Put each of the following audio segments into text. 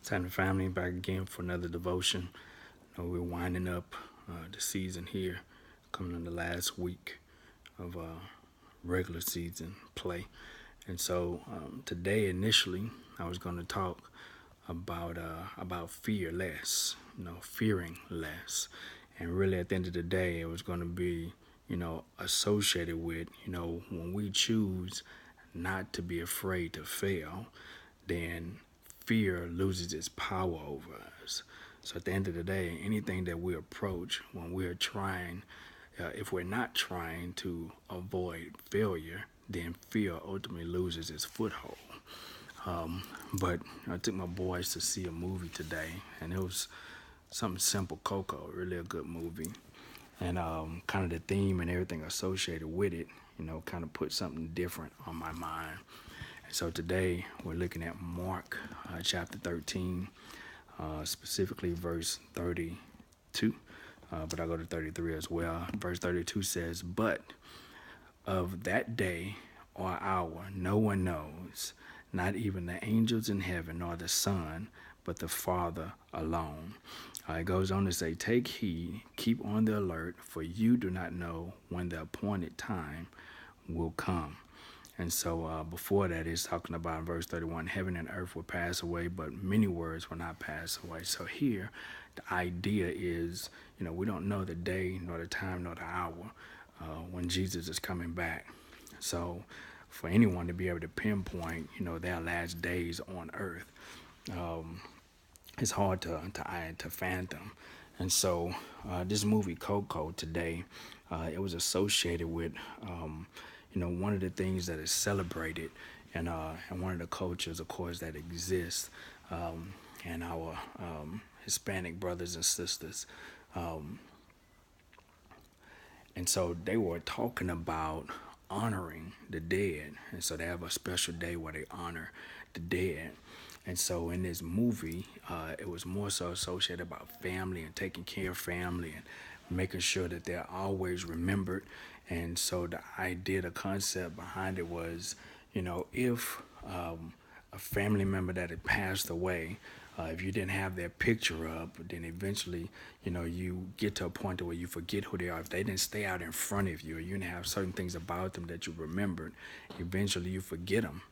Time family back again for another devotion. We're winding up the season here, coming on the last week of regular season play. And so today, initially, I was going to talk about fear less, fearing less, and really at the end of the day, it was going to be, associated with, when we choose not to be afraid to fail, then fear loses its power over us. So at the end of the day, anything that we approach when we're trying, if we're not trying to avoid failure, then fear ultimately loses its foothold. But I took my boys to see a movie today, and it was something simple, Coco, really a good movie. And kind of the theme and everything associated with it, kind of put something different on my mind. And so today we're looking at Mark chapter 13, specifically verse 32. But I go to 33 as well. Verse 32 says, "But of that day or hour no one knows, not even the angels in heaven nor the Son, but the Father alone." It goes on to say, "Take heed, keep on the alert, for you do not know when the appointed time will come." And so before that, it's talking about in verse 31, heaven and earth will pass away, but many words will not pass away. So here, the idea is, we don't know the day, nor the time, nor the hour when Jesus is coming back. So for anyone to be able to pinpoint, their last days on earth, it's hard to fathom. And so this movie Coco today, it was associated with, one of the things that is celebrated and one of the cultures, of course, that exists and our Hispanic brothers and sisters. And so they were talking about honoring the dead. And so they have a special day where they honor the dead. And so in this movie, it was more so associated about family and taking care of family and making sure that they're always remembered. And so the idea, the concept behind it was, if a family member that had passed away, if you didn't have their picture up, then eventually, you get to a point where you forget who they are. If they didn't stay out in front of you, or you didn't have certain things about them that you remembered, eventually you forget them.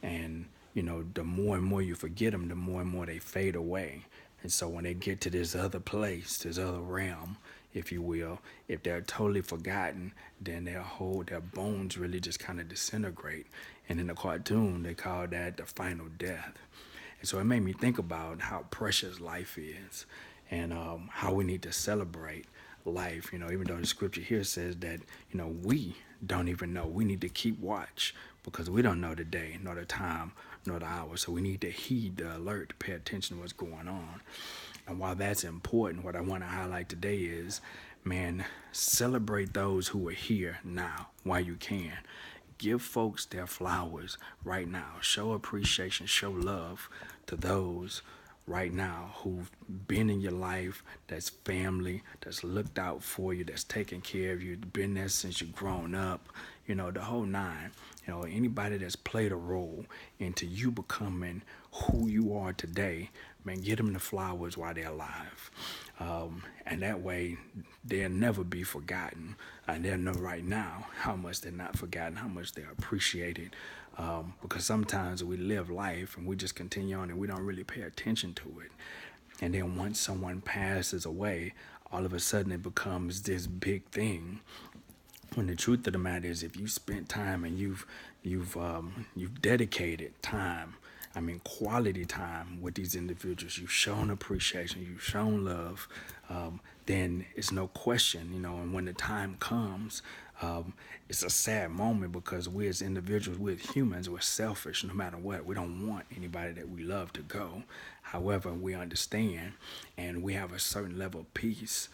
And, the more and more you forget them, the more and more they fade away. And so when they get to this other place, this other realm, if you will, if they're totally forgotten, then their bones really just kind of disintegrate. And in the cartoon, they call that the final death. And so it made me think about how precious life is and how we need to celebrate life. Even though the scripture here says that, we don't even know. We need to keep watch because we don't know the day, nor the time, nor the hour. So we need to heed the alert, to pay attention to what's going on. And while that's important, what I want to highlight today is, man, celebrate those who are here now while you can. Give folks their flowers right now. Show appreciation, show love to those right now who've been in your life, that's family, that's looked out for you, that's taken care of you, been there since you've grown up, the whole nine. Anybody that's played a role into you becoming who you are today, man, get them the flowers while they're alive. And that way, they'll never be forgotten. And they'll know right now how much they're not forgotten, how much they're appreciated. Because sometimes we live life and we just continue on and we don't really pay attention to it. And then once someone passes away, all of a sudden it becomes this big thing. When the truth of the matter is, if you spent time and you've dedicated time, I mean quality time with these individuals, you've shown appreciation, you've shown love, then it's no question, and when the time comes, it's a sad moment because we as individuals, we're humans, we're selfish no matter what. We don't want anybody that we love to go. However, we understand and we have a certain level of peace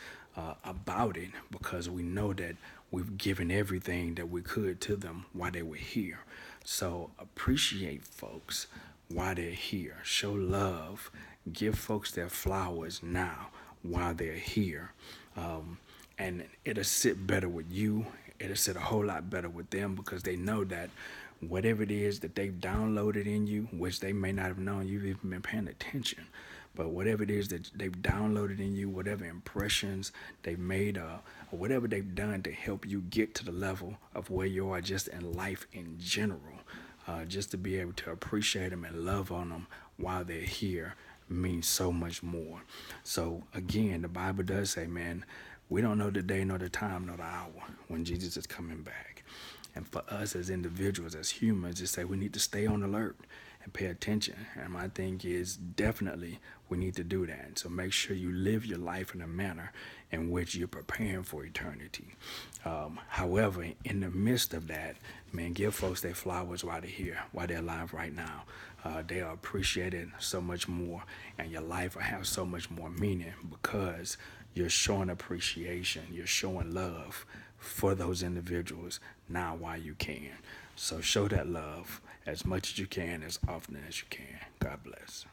about it because we know that we've given everything that we could to them while they were here. So appreciate folks while they're here. Show love. Give folks their flowers now while they're here. And it'll sit better with you. It'll sit a whole lot better with them because they know that whatever it is that they've downloaded in you, which they may not have known you've even been paying attention. But whatever it is that they've downloaded in you, whatever impressions they've made, or whatever they've done to help you get to the level of where you are just in life in general, just to be able to appreciate them and love on them while they're here means so much more. So again, the Bible does say, man, we don't know the day nor the time nor the hour when Jesus is coming back. And for us as individuals, as humans, just say we need to stay on alert and pay attention. And my thing is definitely we need to do that. So make sure you live your life in a manner in which you're preparing for eternity. However, in the midst of that, man, give folks their flowers while they're here, while they're alive right now. They are appreciated so much more, and your life will have so much more meaning because you're showing appreciation, you're showing love for those individuals now while you can. So show that love as much as you can, as often as you can. God bless.